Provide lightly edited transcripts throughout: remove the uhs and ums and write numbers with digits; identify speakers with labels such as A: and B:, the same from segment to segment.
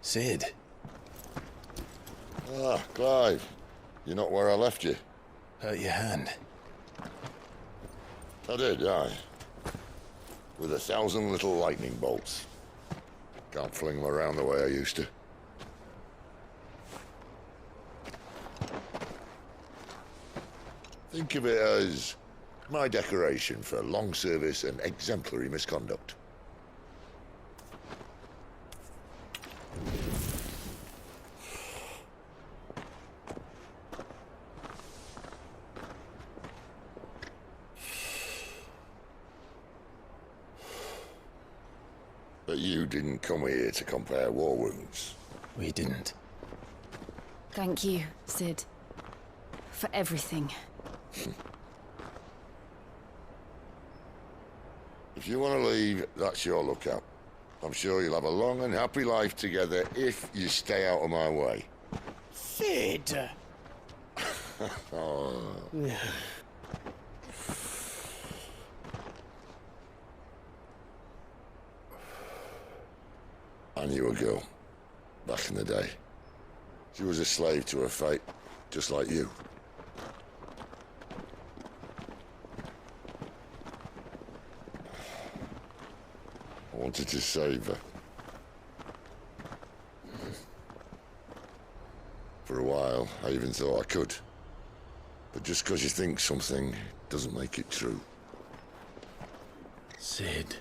A: Sid.
B: Ah, Clive. You're not where I left you.
A: Hurt your hand.
B: I did, aye. With 1,000 little lightning bolts. Can't fling them around the way I used to. Think of it as my decoration for long service and exemplary misconduct. But you didn't come here to compare war wounds.
A: We didn't.
C: Thank you, Sid. For everything.
B: If you want to leave, that's your lookout. I'm sure you'll have a long and happy life together if you stay out of my way.
A: Sid!
B: Oh. I knew a girl, back in the day. She was a slave to her fate, just like you. I wanted to save her. For a while, I even thought I could. But just because you think something doesn't make it true.
A: Sid.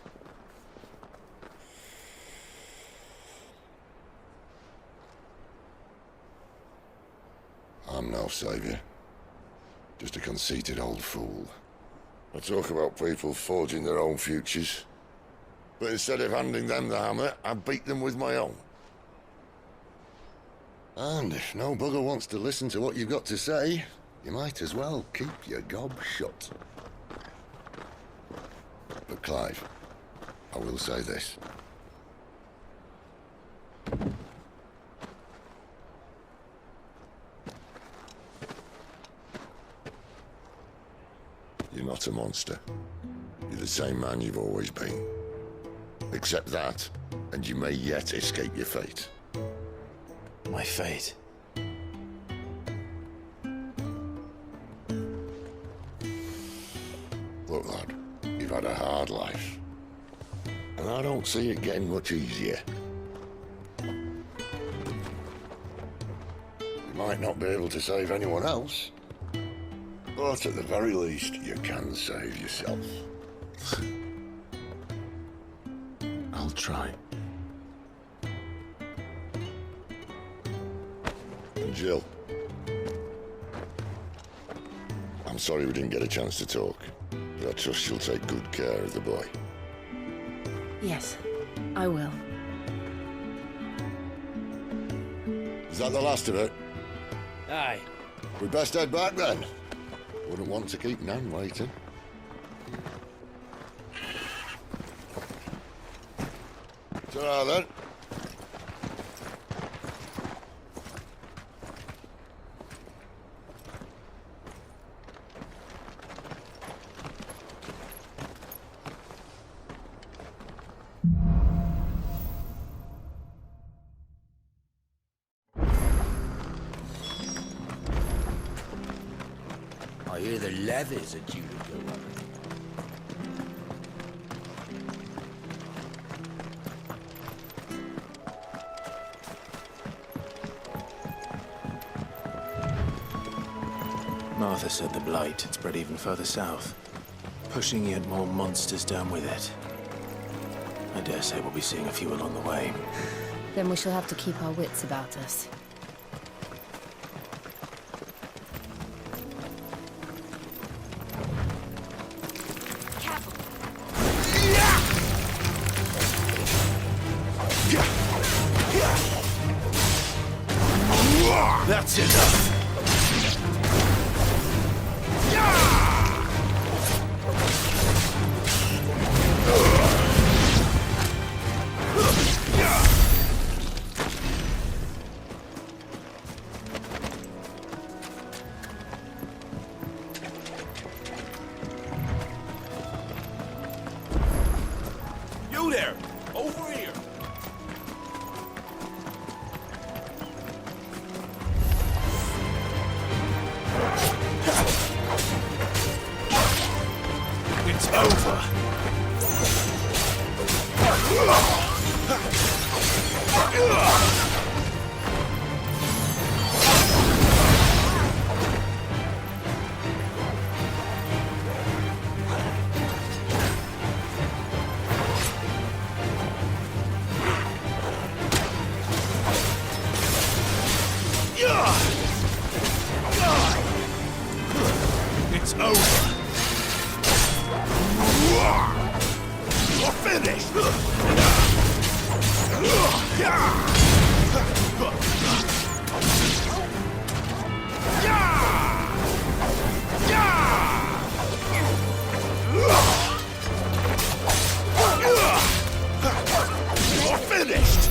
B: I'm no savior. Just a conceited old fool. I talk about people forging their own futures. But instead of handing them the hammer, I beat them with my own. And if no bugger wants to listen to what you've got to say, you might as well keep your gob shut. But Clive, I will say this. You're not a monster. You're the same man you've always been. Accept that, and you may yet escape your fate.
A: My fate.
B: Look, lad, you've had a hard life. And I don't see it getting much easier. You might not be able to save anyone else, but at the very least, you can save yourself.
A: I'll try.
B: And Jill, I'm sorry we didn't get a chance to talk, but I trust you'll take good care of the boy.
C: Yes, I will.
B: Is that the last of it?
A: Aye.
B: We'd best head back then. Wouldn't want to keep Nan waiting. Ta-ra then.
D: I hear the leathers are due to go up.
A: Martha said the blight had spread even further south, pushing yet more monsters down with it. I dare say we'll be seeing a few along the way.
C: Then we shall have to keep our wits about us.
A: That's enough!
D: You there! Over here!
A: over. It's over. You're finished. You're finished.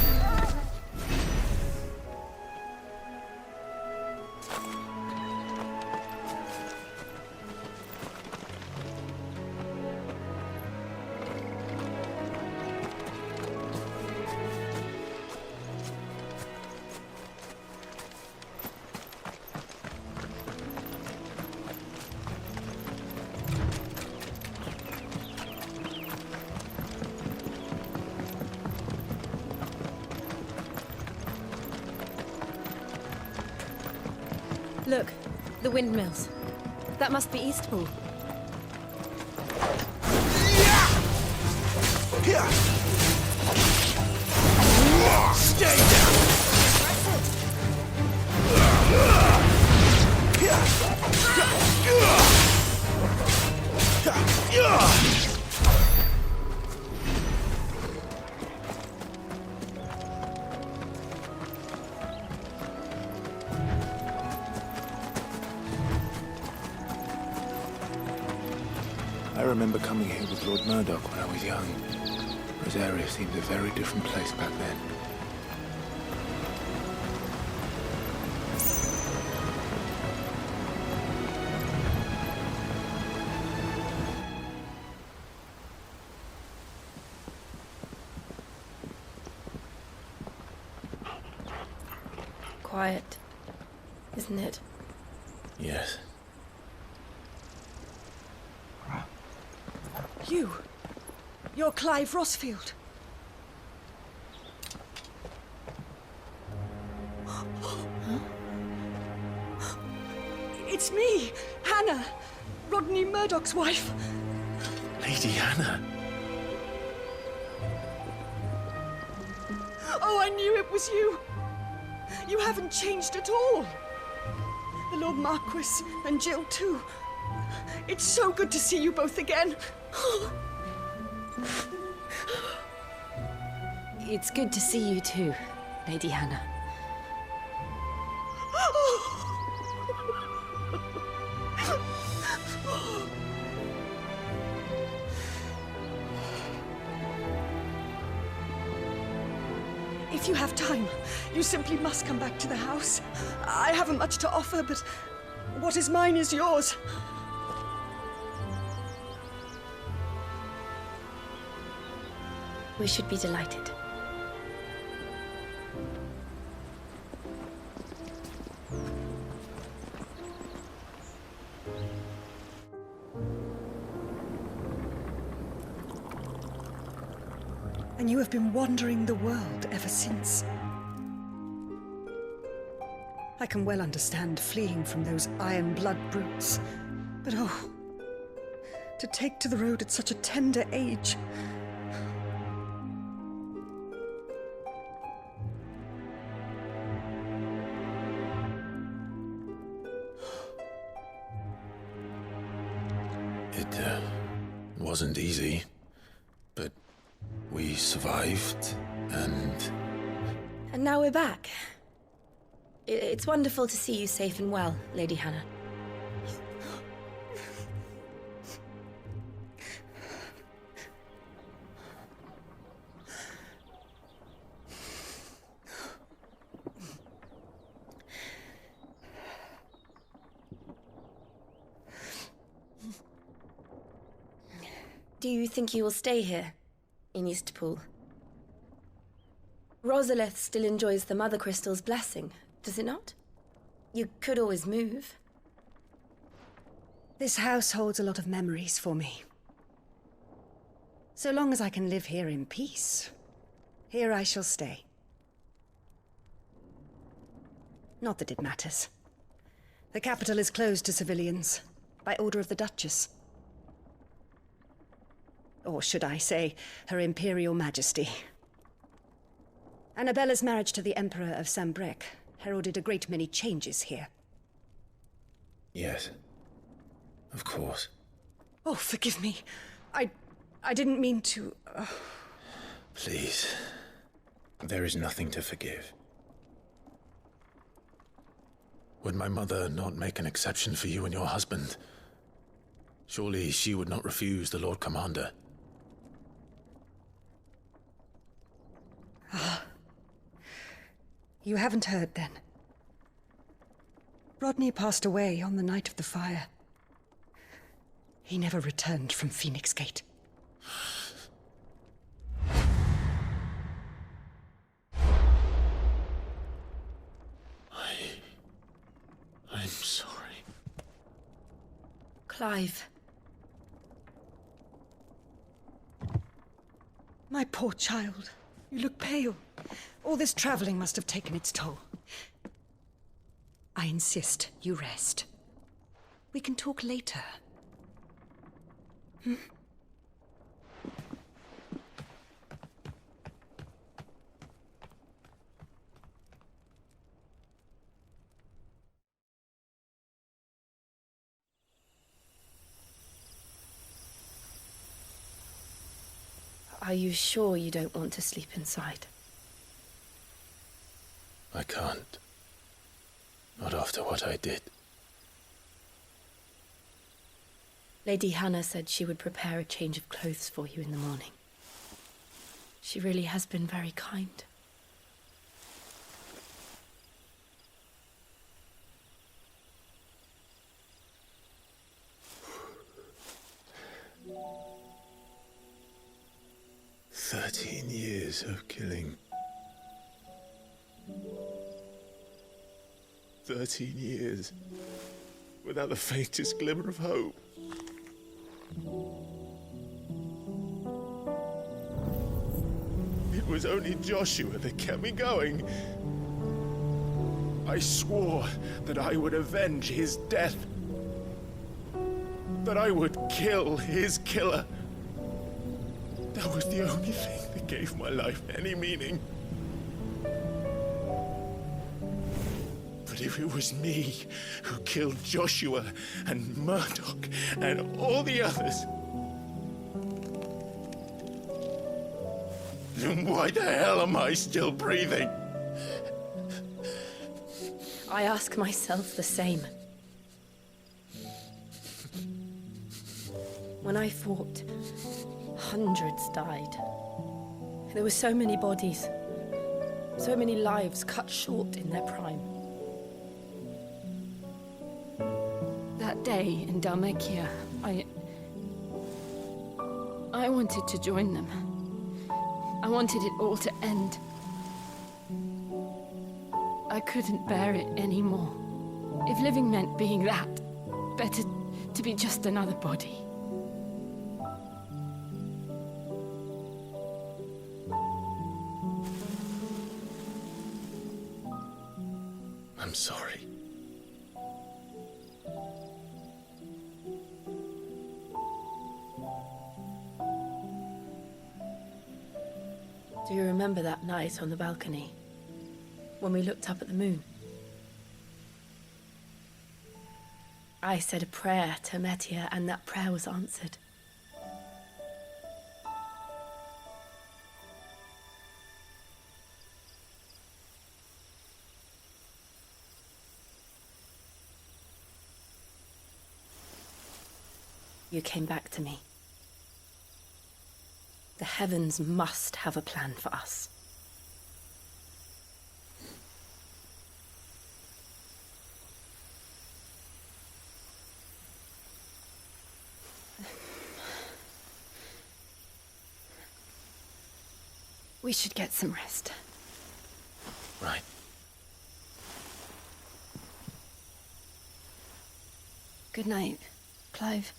C: Look, the windmills. That must be Eastpool.
A: Stay down. I remember coming here with Lord Murdoch when I was young. Rosaria seemed a very different place back then.
C: Quiet, isn't it?
A: Yes.
E: You're Clive Rossfield. It's me, Hannah, Rodney Murdoch's wife.
A: Lady Hannah.
E: Oh, I knew it was you. You haven't changed at all. The Lord Marquis and Jill too. It's so good to see you both again.
C: It's good to see you too, Lady Hannah.
E: If you have time, you simply must come back to the house. I haven't much to offer, but what is mine is yours.
C: We should be delighted.
E: And you have been wandering the world ever since. I can well understand fleeing from those iron blood brutes, but oh, to take to the road at such a tender age.
A: It wasn't easy, but we survived, and
C: now we're back. It's wonderful to see you safe and well, Lady Hannah. Do you think you will stay here, in Eastpool? Rosalith still enjoys the Mother Crystal's blessing, does it not? You could always move.
E: This house holds a lot of memories for me.
F: So long as I can live here in peace, here I shall stay. Not that it matters. The capital is closed to civilians, by order of the Duchess. Or should I say, Her Imperial Majesty. Annabella's marriage to the Emperor of Sambrec heralded a great many changes here.
A: Yes. Of course.
F: Oh, forgive me. I didn't mean to...
A: Please. There is nothing to forgive. Would my mother not make an exception for you and your husband? Surely she would not refuse the Lord Commander.
F: You haven't heard, then. Rodney passed away on the night of the fire. He never returned from Phoenix Gate.
A: I'm sorry.
C: Clive.
F: My poor child. You look pale. All this traveling must have taken its toll. I insist you rest. We can talk later.
C: Are you sure you don't want to sleep inside?
A: I can't. Not after what I did.
C: Lady Hannah said she would prepare a change of clothes for you in the morning. She really has been very kind.
A: Years of killing. 13 years. Without the faintest glimmer of hope. It was only Joshua that kept me going. I swore that I would avenge his death. That I would kill his killer. That was the only thing that gave my life any meaning. But if it was me who killed Joshua and Murdoch and all the others, then why the hell am I still breathing?
C: I ask myself the same. When I fought, hundreds died. There were so many bodies, so many lives cut short in their prime. That day in Dalmekia, I wanted to join them. I wanted it all to end. I couldn't bear it anymore. If living meant being that, better to be just another body.
A: I'm sorry.
C: Do you remember that night on the balcony, when we looked up at the moon? I said a prayer to Metia, and that prayer was answered. You came back to me. The heavens must have a plan for us. We should get some rest.
A: Right.
C: Good night, Clive.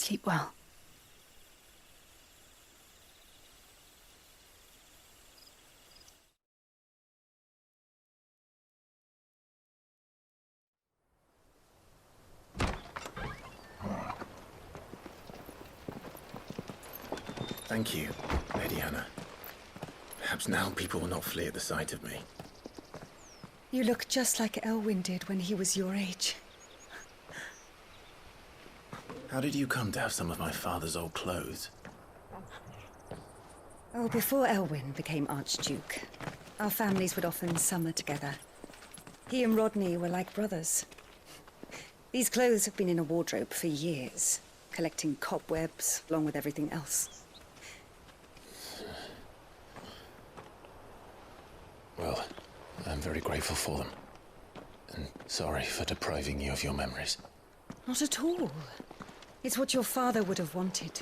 C: Sleep well.
A: Thank you, Lady Hannah. Perhaps now people will not flee at the sight of me.
F: You look just like Elwyn did when he was your age.
A: How did you come to have some of my father's old clothes?
F: Oh, before Elwyn became Archduke, our families would often summer together. He and Rodney were like brothers. These clothes have been in a wardrobe for years, collecting cobwebs along with everything else.
A: Well, I'm very grateful for them. And sorry for depriving you of your memories.
F: Not at all. It's what your father would have wanted.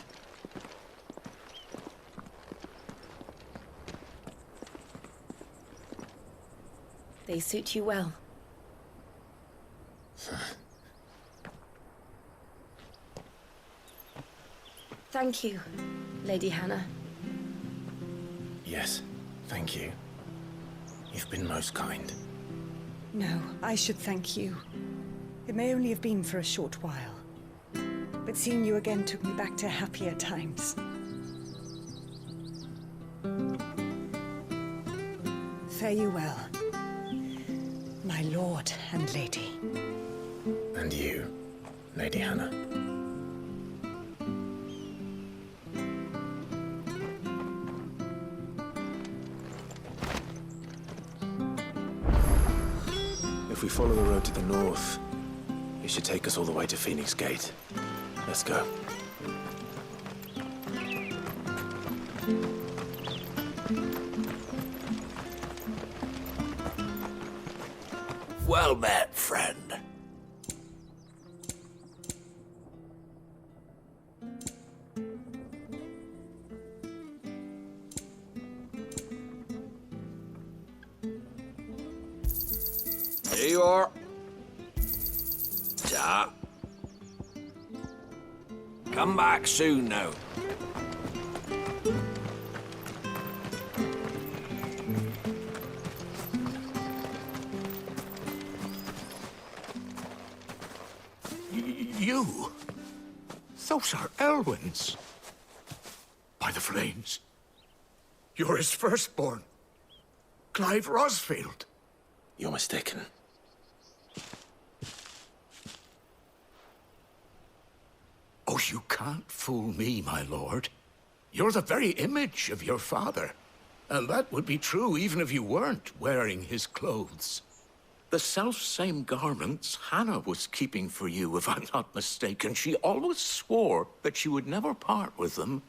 C: They suit you well. Thank you, Lady Hannah.
A: Yes, thank you. You've been most kind.
F: No, I should thank you. It may only have been for a short while, but seeing you again took me back to happier times. Fare you well, my lord and lady.
A: And you, Lady Hannah. If we follow the road to the north, it should take us all the way to Phoenix Gate. Let's go.
D: Well met, friend. Here you are. Ta. Come back soon now.
G: You? Those are Elwyn's. By the flames. You're his firstborn. Clive Rosfield.
A: You're mistaken.
G: Oh, you can't fool me, my lord. You're the very image of your father. And that would be true even if you weren't wearing his clothes. The self-same garments Hannah was keeping for you, if I'm not mistaken. She always swore that she would never part with them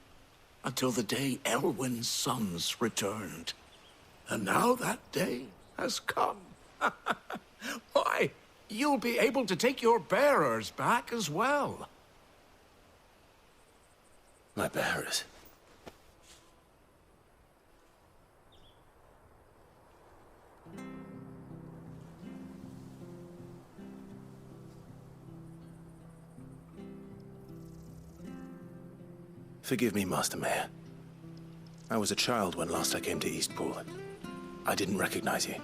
G: until the day Elwyn's sons returned. And now that day has come. Why, you'll be able to take your bearers back as well.
A: My bearers. Forgive me, Master Mayor. I was a child when last I came to Eastpool. I didn't recognize you.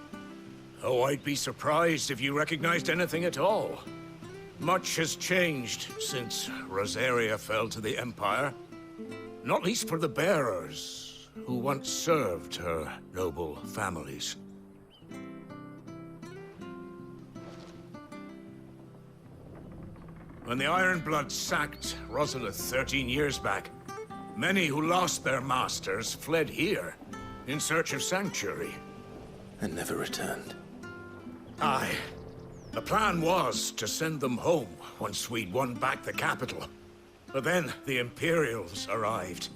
G: Oh, I'd be surprised if you recognized anything at all. Much has changed since Rosaria fell to the Empire. Not least for the bearers, who once served her noble families. When the Ironbloods sacked Rosalith 13 years back, many who lost their masters fled here in search of sanctuary.
A: And never returned.
G: Aye. The plan was to send them home once we'd won back the capital. But then the Imperials arrived.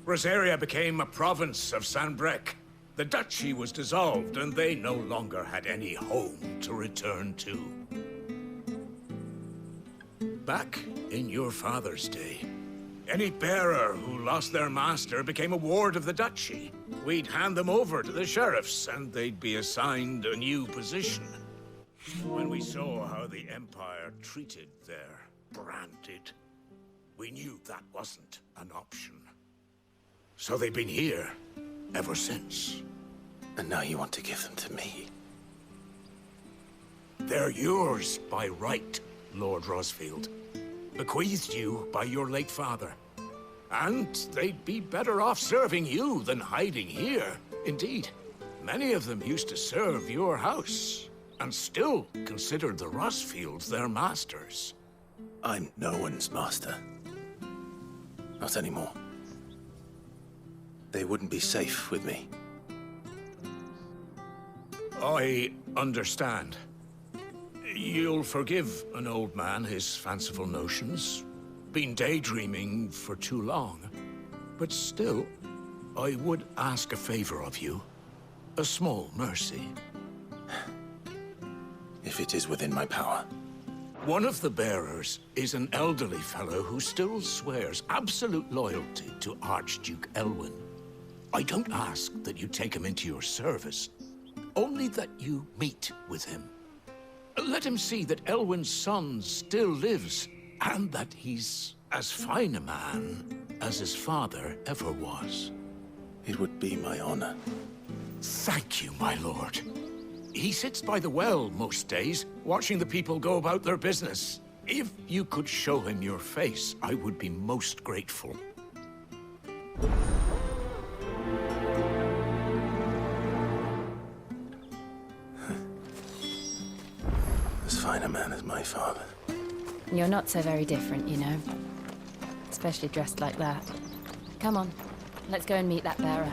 G: Rosaria became a province of Sanbreque. The duchy was dissolved, and they no longer had any home to return to. Back in your father's day, any bearer who lost their master became a ward of the duchy. We'd hand them over to the sheriffs, and they'd be assigned a new position. When we saw how the Empire treated their branded, we knew that wasn't an option. So they've been here ever since.
A: And now you want to give them to me?
G: They're yours by right, Lord Rosfield. Bequeathed you by your late father. And they'd be better off serving you than hiding here. Indeed, many of them used to serve your house, and still considered the Rosfields their masters.
A: I'm no one's master. Not anymore. They wouldn't be safe with me.
G: I understand. You'll forgive an old man his fanciful notions. Been daydreaming for too long. But still, I would ask a favor of you. A small mercy.
A: If it is within my power.
G: One of the bearers is an elderly fellow who still swears absolute loyalty to Archduke Elwyn. I don't ask that you take him into your service, only that you meet with him. Let him see that Elwyn's son still lives, and that he's as fine a man as his father ever was.
A: It would be my honor.
G: Thank you, my lord. He sits by the well most days, watching the people go about their business. If you could show him your face, I would be most grateful.
A: As fine a man as my father.
H: You're not so very different, you know. Especially dressed like that. Come on, let's go and meet that bearer.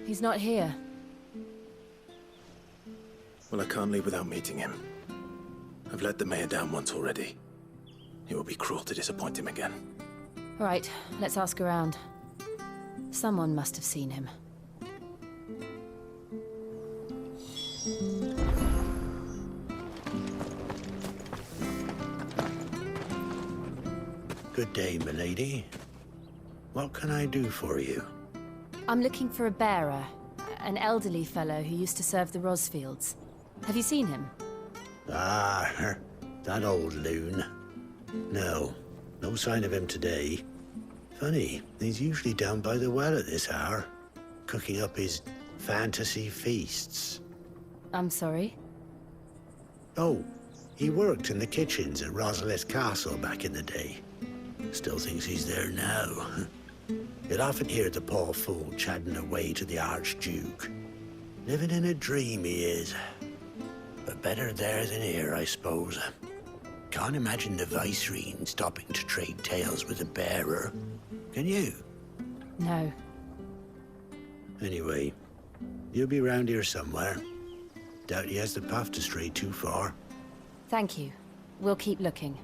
H: He's not here.
A: Well, I can't leave without meeting him. I've let the mayor down once already. It would be cruel to disappoint him again.
H: All right, let's ask around. Someone must have seen him.
I: Good day, milady. What can I do for you?
H: I'm looking for a bearer, an elderly fellow who used to serve the Rosfields. Have you seen him?
I: Ah, that old loon. No sign of him today. Funny, he's usually down by the well at this hour, cooking up his fantasy feasts.
H: I'm sorry?
I: Oh, he worked in the kitchens at Rosalith Castle back in the day. Still thinks he's there now. You'd often hear the poor fool chatting away to the Archduke. Living in a dream he is. But better there than here, I suppose. Can't imagine the Vicereine stopping to trade tales with a bearer. Can you?
H: No.
I: Anyway, you'll be round here somewhere. Doubt he has the path to stray too far.
H: Thank you. We'll keep looking.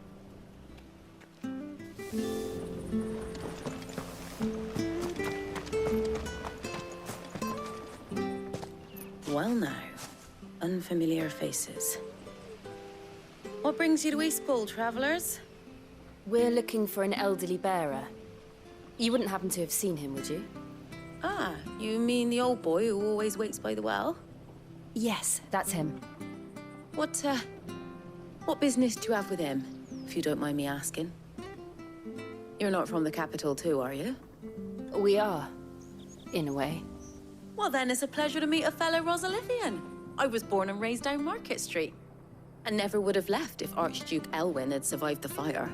J: Well now, unfamiliar faces. What brings you to Eastpool, travellers?
H: We're looking for an elderly bearer. You wouldn't happen to have seen him, would you?
J: Ah, you mean the old boy who always waits by the well?
H: Yes, that's him.
J: What business do you have with him, if you don't mind me asking? You're not from the capital too, are you?
H: We are, in a way.
J: Well then, it's a pleasure to meet a fellow Rosalithian. I was born and raised down Market Street. And never would have left if Archduke Elwyn had survived the fire.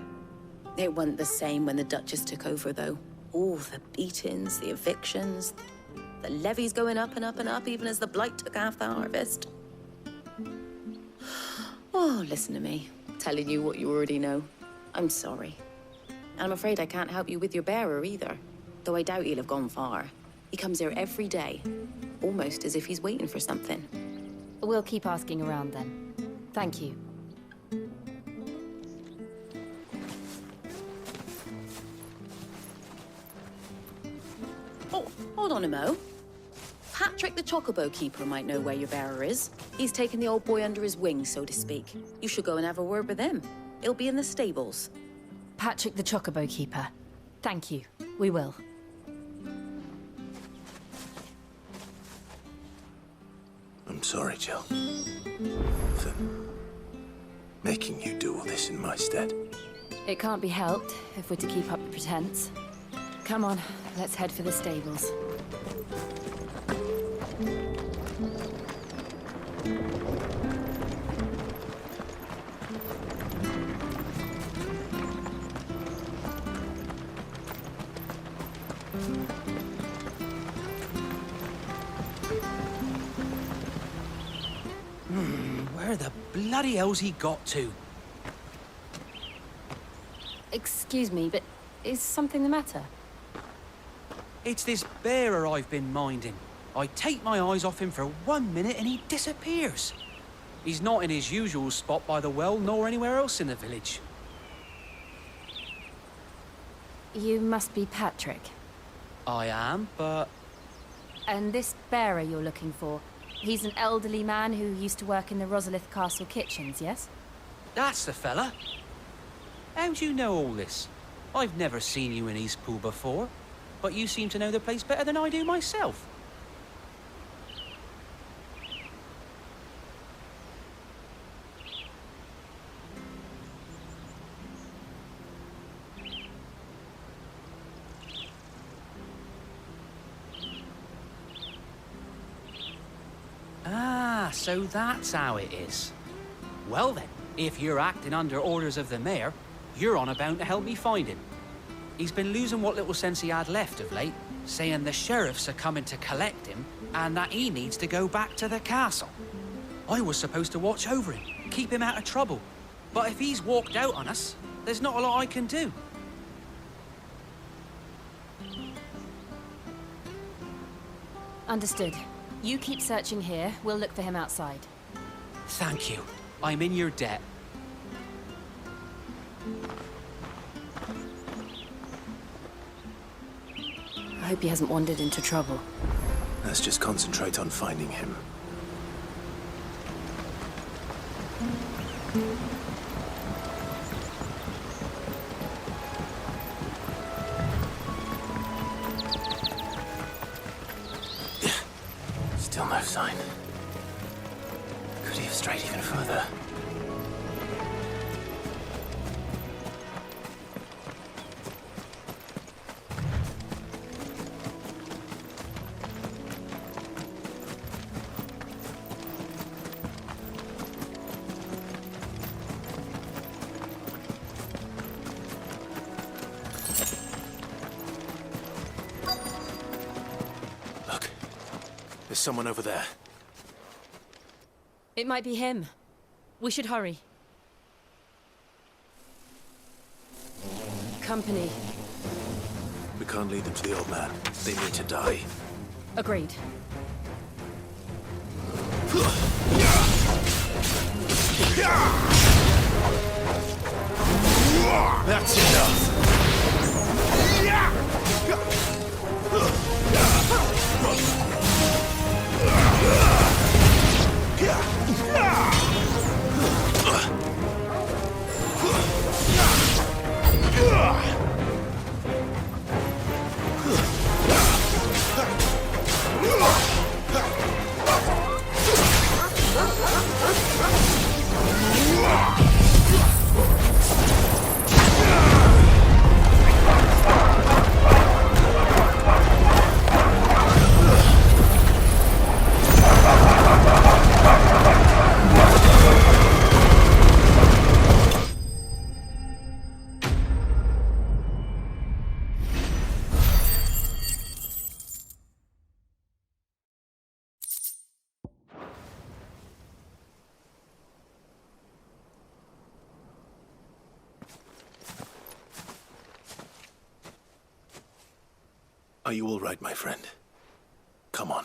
J: It wasn't the same when the Duchess took over, though. All the beatings, the evictions, the levies going up and up and up, even as the blight took half the harvest. Oh, listen to me, telling you what you already know. I'm sorry. And I'm afraid I can't help you with your bearer either, though I doubt he'll have gone far. He comes here every day, almost as if he's waiting for something.
H: We'll keep asking around then. Thank you.
J: Oh, hold on a mo. Patrick the Chocobo Keeper might know where your bearer is. He's taken the old boy under his wing, so to speak. You should go and have a word with him. He'll be in the stables.
H: Patrick the Chocobo Keeper. Thank you. We will.
A: I'm sorry, Jill. For making you do all this in my stead.
H: It can't be helped if we're to keep up the pretense. Come on, let's head for the stables.
K: Where the bloody hell's he got to?
H: Excuse me, but is something the matter?
K: It's this bearer I've been minding. I take my eyes off him for 1 minute and he disappears. He's not in his usual spot by the well, nor anywhere else in the village.
H: You must be Patrick.
K: I am, but...
H: And this bearer you're looking for, he's an elderly man who used to work in the Rosalith Castle kitchens, yes?
K: That's the fella. How'd you know all this? I've never seen you in Eastpool before, but you seem to know the place better than I do myself. Ah, so that's how it is. Well then, if you're acting under orders of the mayor, you're on about to help me find him. He's been losing what little sense he had left of late, saying the sheriffs are coming to collect him and that he needs to go back to the castle. I was supposed to watch over him, keep him out of trouble. But if he's walked out on us, there's not a lot I can do.
H: Understood. You keep searching here, we'll look for him outside.
K: Thank you. I'm in your debt.
H: I hope he hasn't wandered into trouble.
A: Let's just concentrate on finding him. Still no sign. Could he have strayed even further? Look, there's someone over there.
H: It might be him. We should hurry. Company.
A: We can't lead them to the old man. They need to die.
H: Agreed.
A: That's enough! Are you all right, my friend? Come on.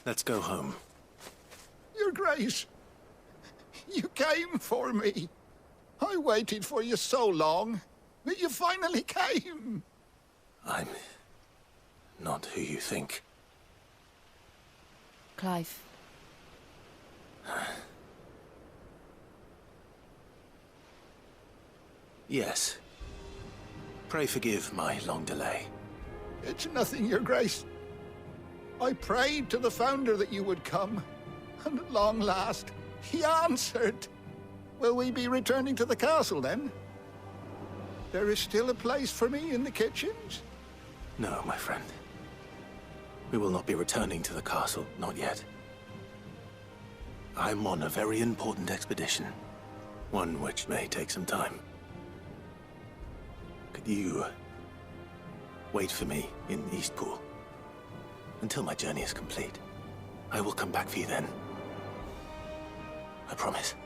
A: Let's go home.
L: Your Grace, you came for me. I waited for you so long, but you finally came.
A: I'm not who you think.
H: Clive.
A: Yes. Pray forgive my long delay.
L: It's nothing, Your Grace. I prayed to the Founder that you would come, and at long last, he answered. Will we be returning to the castle, then? There is still a place for me in the kitchens?
A: No, my friend. We will not be returning to the castle, not yet. I'm on a very important expedition. One which may take some time. Could you wait for me in Eastpool until my journey is complete? I will come back for you then. I promise.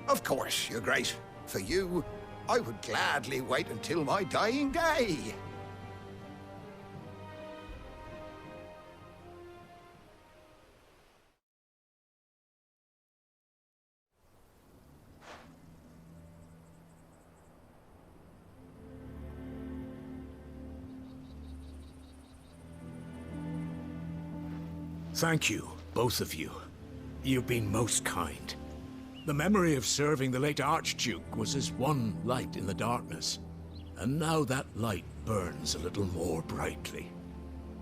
L: Of course, Your Grace. For you, I would gladly wait until my dying day.
G: Thank you, both of you. You've been most kind. The memory of serving the late Archduke was as one light in the darkness, and now that light burns a little more brightly.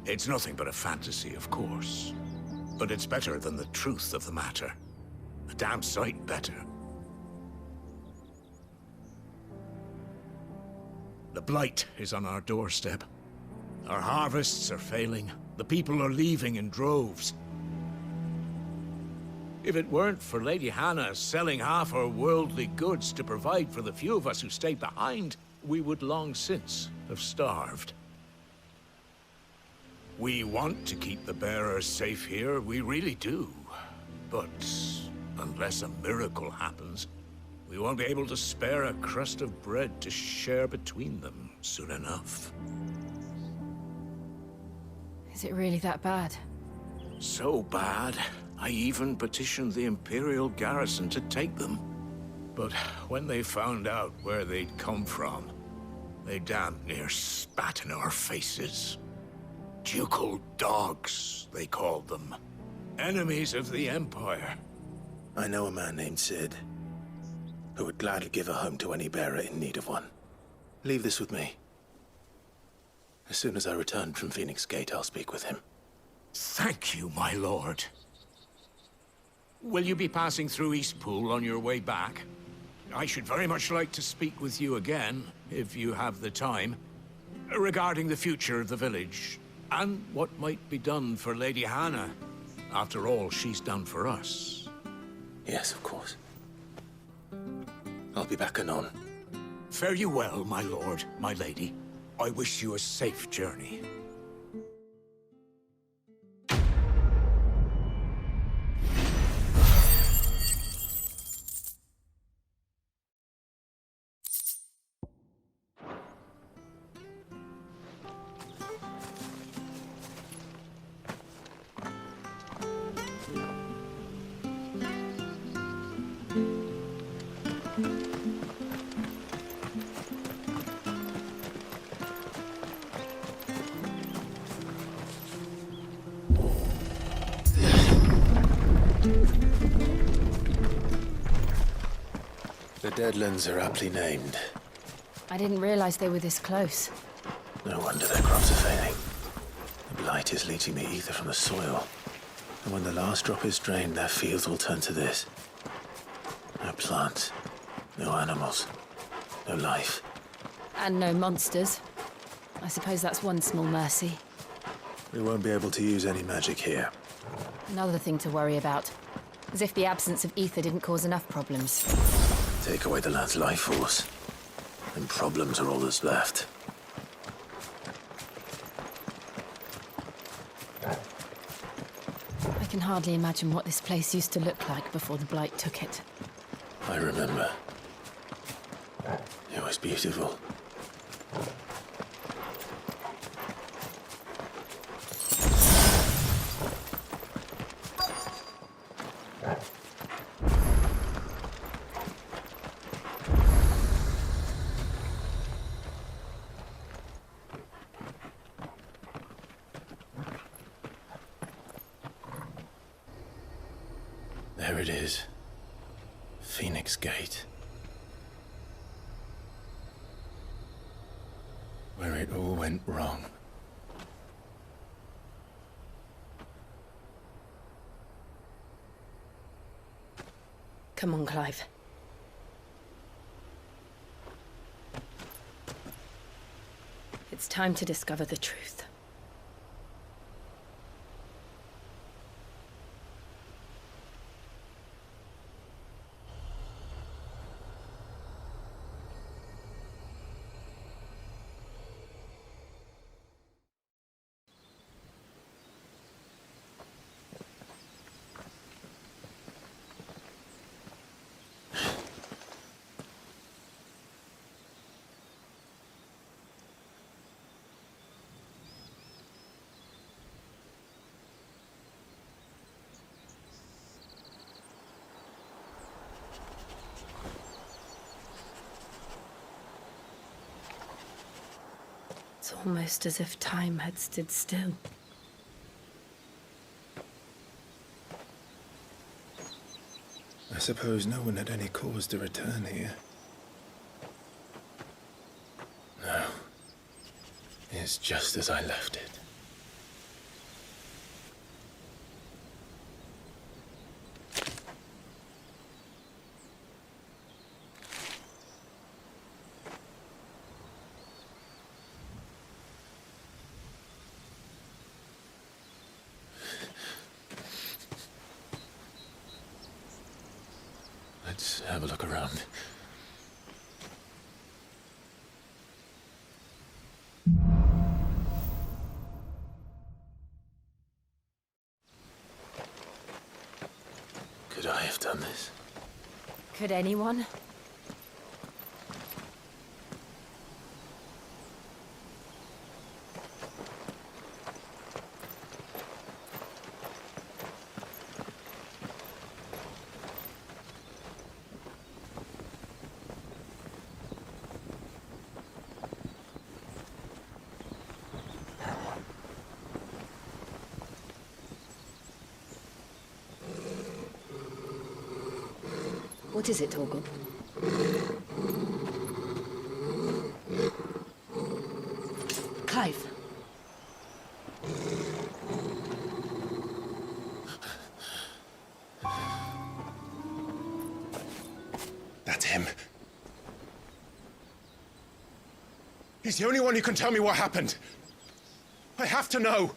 G: It's nothing but a fantasy, of course, but it's better than the truth of the matter. A damn sight better. The blight is on our doorstep. Our harvests are failing. The people are leaving in droves. If it weren't for Lady Hannah selling half her worldly goods to provide for the few of us who stayed behind, we would long since have starved. We want to keep the bearers safe here, we really do. But unless a miracle happens, we won't be able to spare a crust of bread to share between them soon enough.
H: Is it really that bad?
G: So bad, I even petitioned the Imperial garrison to take them. But when they found out where they'd come from, they damn near spat in our faces. Ducal dogs, they called them. Enemies of the Empire.
A: I know a man named Sid, who would gladly give a home to any bearer in need of one. Leave this with me. As soon as I return from Phoenix Gate, I'll speak with him.
G: Thank you, my lord. Will you be passing through Eastpool on your way back? I should very much like to speak with you again, if you have the time, regarding the future of the village, and what might be done for Lady Hannah. After all she's done for us.
A: Yes, of course. I'll be back anon.
G: Fare you well, my lord, my lady. I wish you a safe journey.
A: The Deadlands are aptly named.
H: I didn't realize they were this close.
A: No wonder their crops are failing. The blight is leaching the ether from the soil. And when the last drop is drained, their fields will turn to this. No plants, no animals, no life.
H: And no monsters. I suppose that's one small mercy.
A: We won't be able to use any magic here.
H: Another thing to worry about. As if the absence of ether didn't cause enough problems.
A: Take away the lad's life force, and problems are all that's left.
H: I can hardly imagine what this place used to look like before the blight took it.
A: I remember. It was beautiful. There it is. Phoenix Gate. where it all went wrong.
C: Come on, Clive. It's time to discover the truth. It's almost as if time had stood still.
A: I suppose no one had any cause to return here. No. It's just as I left it. Let's have a look around. Could I have done this?
C: Could anyone?
F: What is it, Torgal?
C: Clive.
A: That's him. He's the only one who can tell me what happened. I have to know.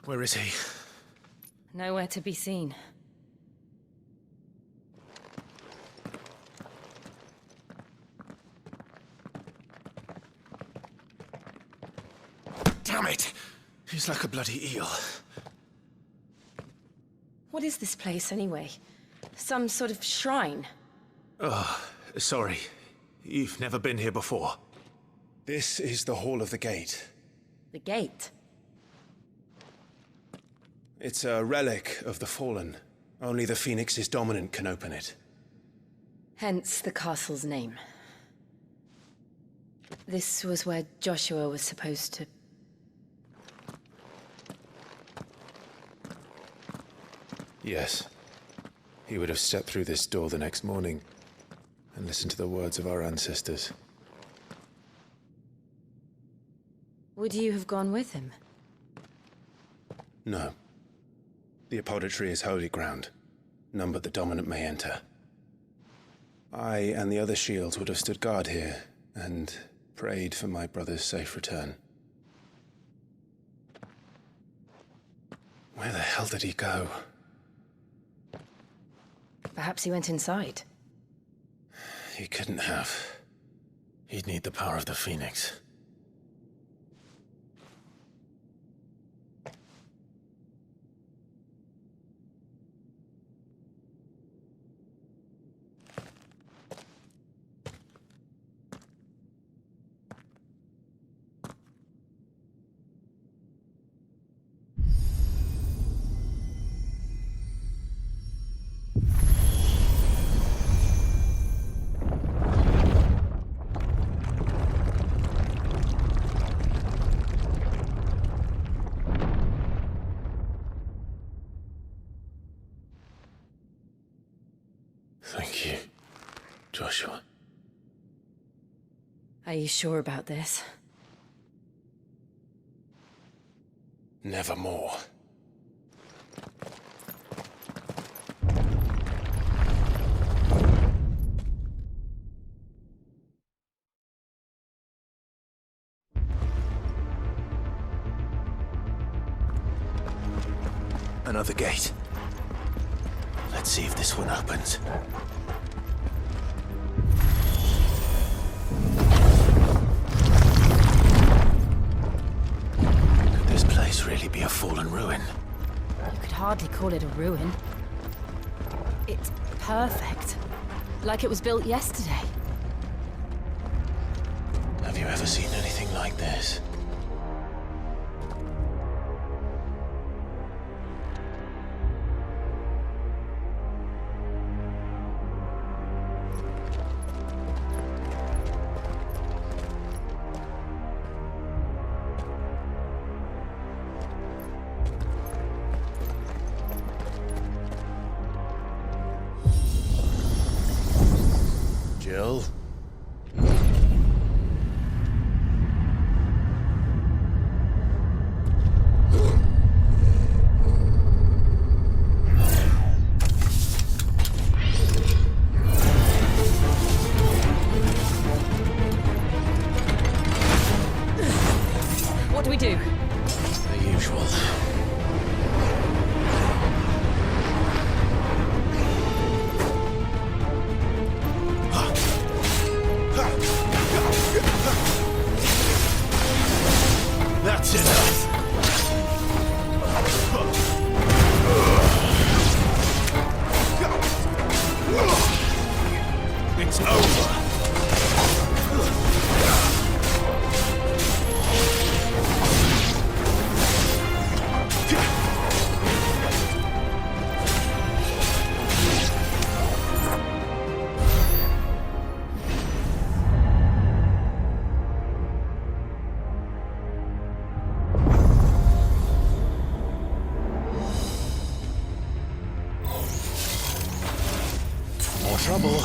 A: Where is he?
C: Nowhere to be seen.
A: Damn it! He's like a bloody eel.
C: What is this place, anyway? Some sort of shrine?
A: Oh, sorry. You've never been here before. This is the Hall of the Gate.
C: The gate?
A: It's a relic of the Fallen. Only the Phoenix's dominant can open it.
C: Hence the castle's name. This was where Joshua was supposed to...
A: Yes. He would have stepped through this door the next morning and listened to the words of our ancestors.
C: Would you have gone with him?
A: No. The apodatory is holy ground. None but the dominant may enter. I and the other shields would have stood guard here and prayed for my brother's safe return. Where the hell did he go?
C: Perhaps he went inside.
A: He couldn't have. He'd need the power of the Phoenix. Joshua.
C: Are you sure about this?
A: Nevermore. Another gate. Let's see if this one opens. Could this place really be a fallen ruin?
H: You could hardly call it a ruin. It's perfect. Like it was built yesterday.
A: Have you ever seen anything like this? Jill?
C: What do we do?
A: The usual. That's enough. It's over. More trouble.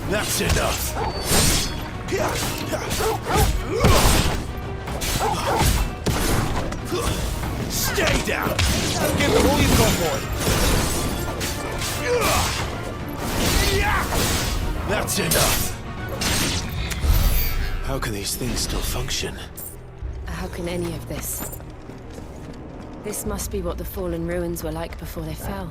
A: That's enough. Stay down. Give them all you've got, boy. That's enough. How can these things still function?
H: How can any of this? This must be what the fallen ruins were like before they fell.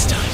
A: this time.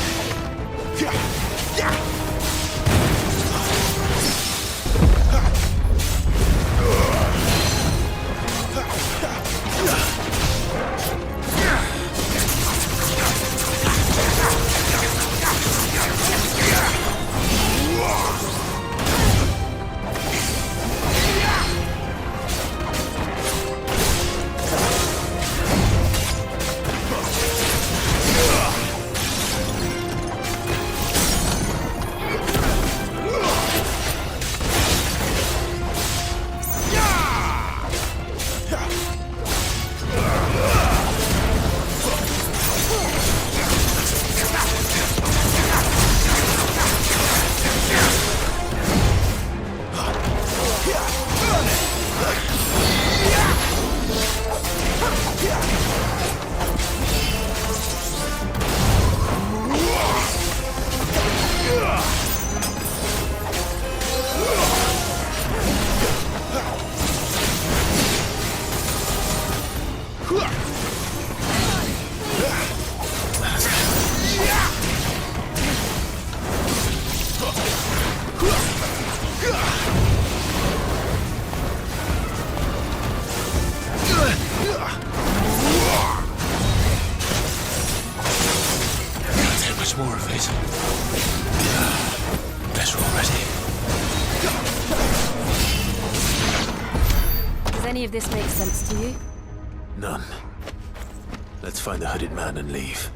A: More of it. Better already.
H: Does any of this make sense to you?
A: None. Let's find the hooded man and leave.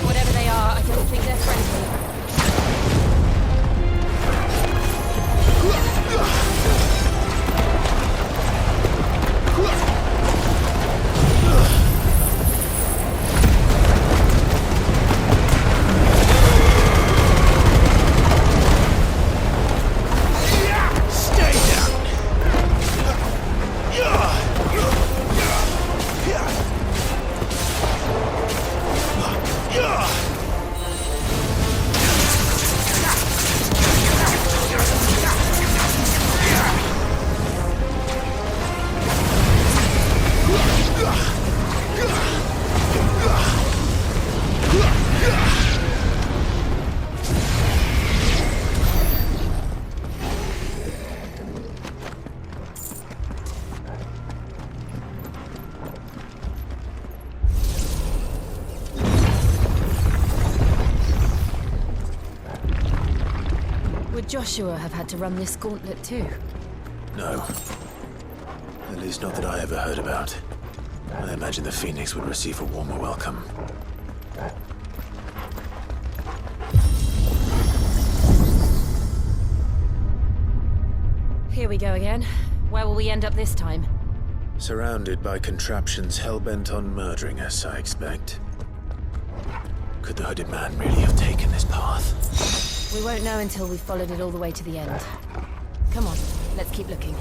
H: Whatever they are, I don't think they're friendly. Would Joshua have had to run this gauntlet too?
A: No. At least not that I ever heard about. I imagine the Phoenix would receive a warmer welcome.
H: Here we go again. Where will we end up this time?
A: Surrounded by contraptions hell-bent on murdering us, I expect. Could the hooded man really have taken this path?
H: We won't know until we've followed it all the way to the end. Come on, let's keep looking.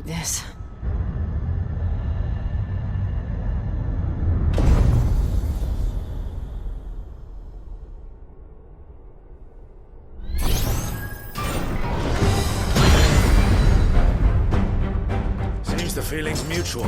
C: like this.
A: Seems the feeling's mutual.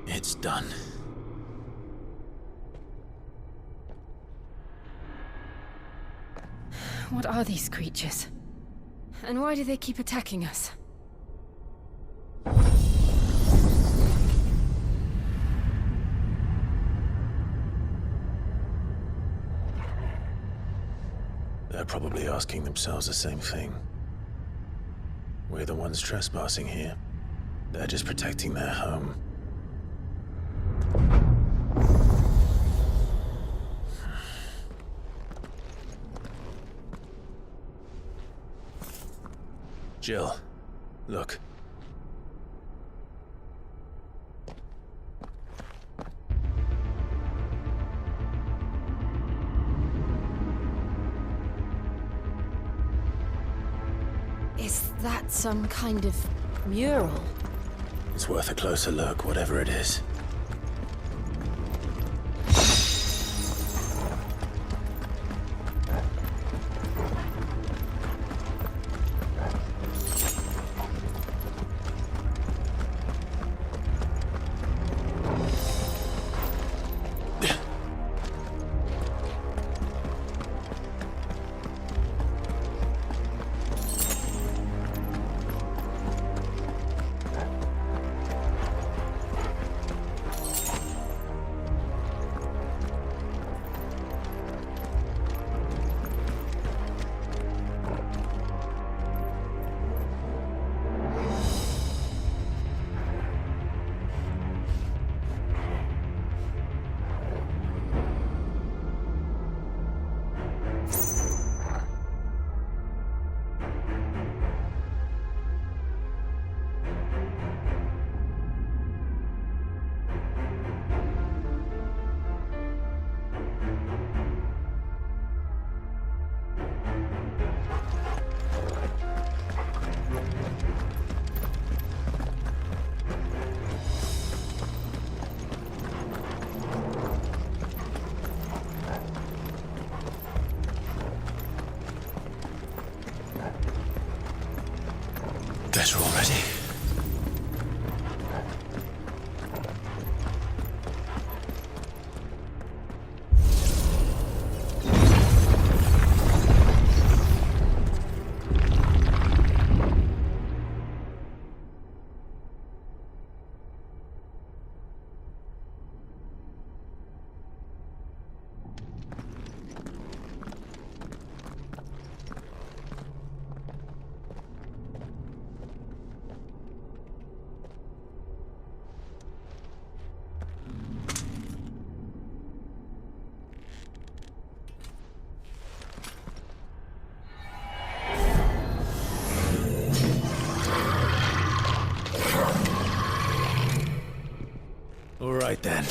A: It's done.
C: What are these creatures? And why do they keep attacking us?
A: They're probably asking themselves the same thing. We're the ones trespassing here. They're just protecting their home. Jill, look.
C: Is that some kind of mural?
A: It's worth a closer look, whatever it is. Better already. All right then.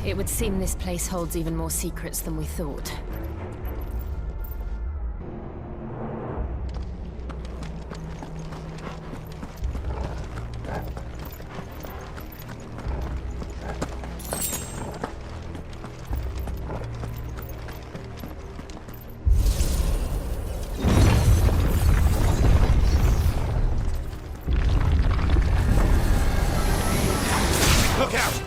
H: It would seem this place holds even more secrets than we thought.
G: Look out!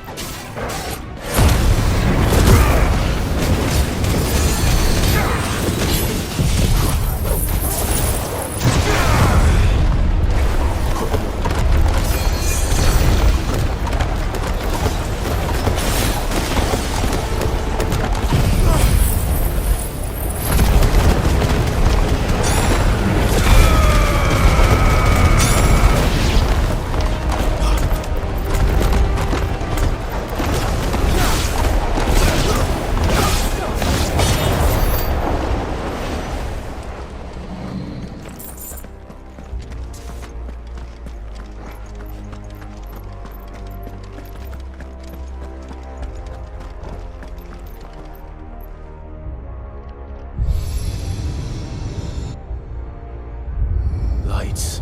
A: Lights.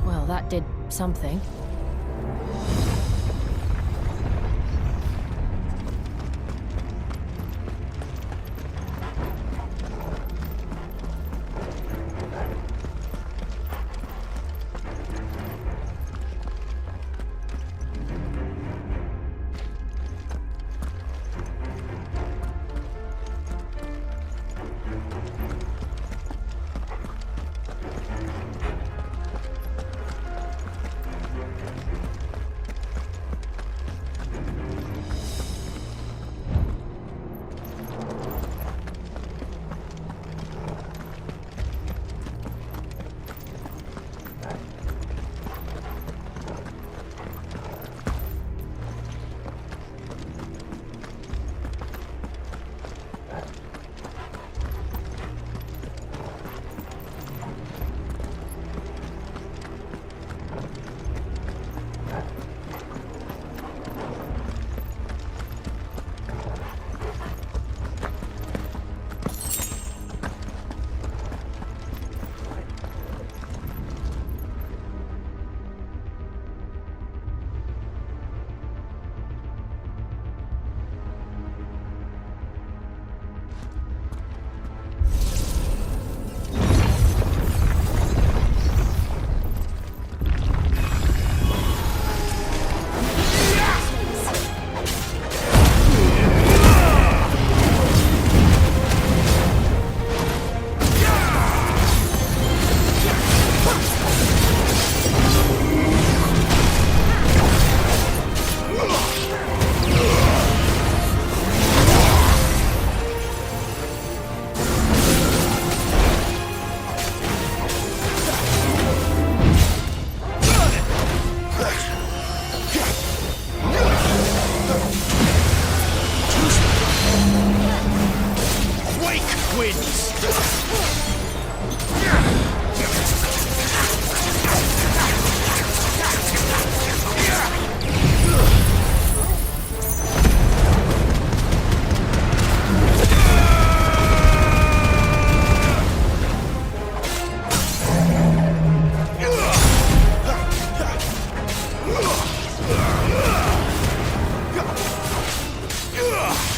H: Well, that did something.
G: Ugh!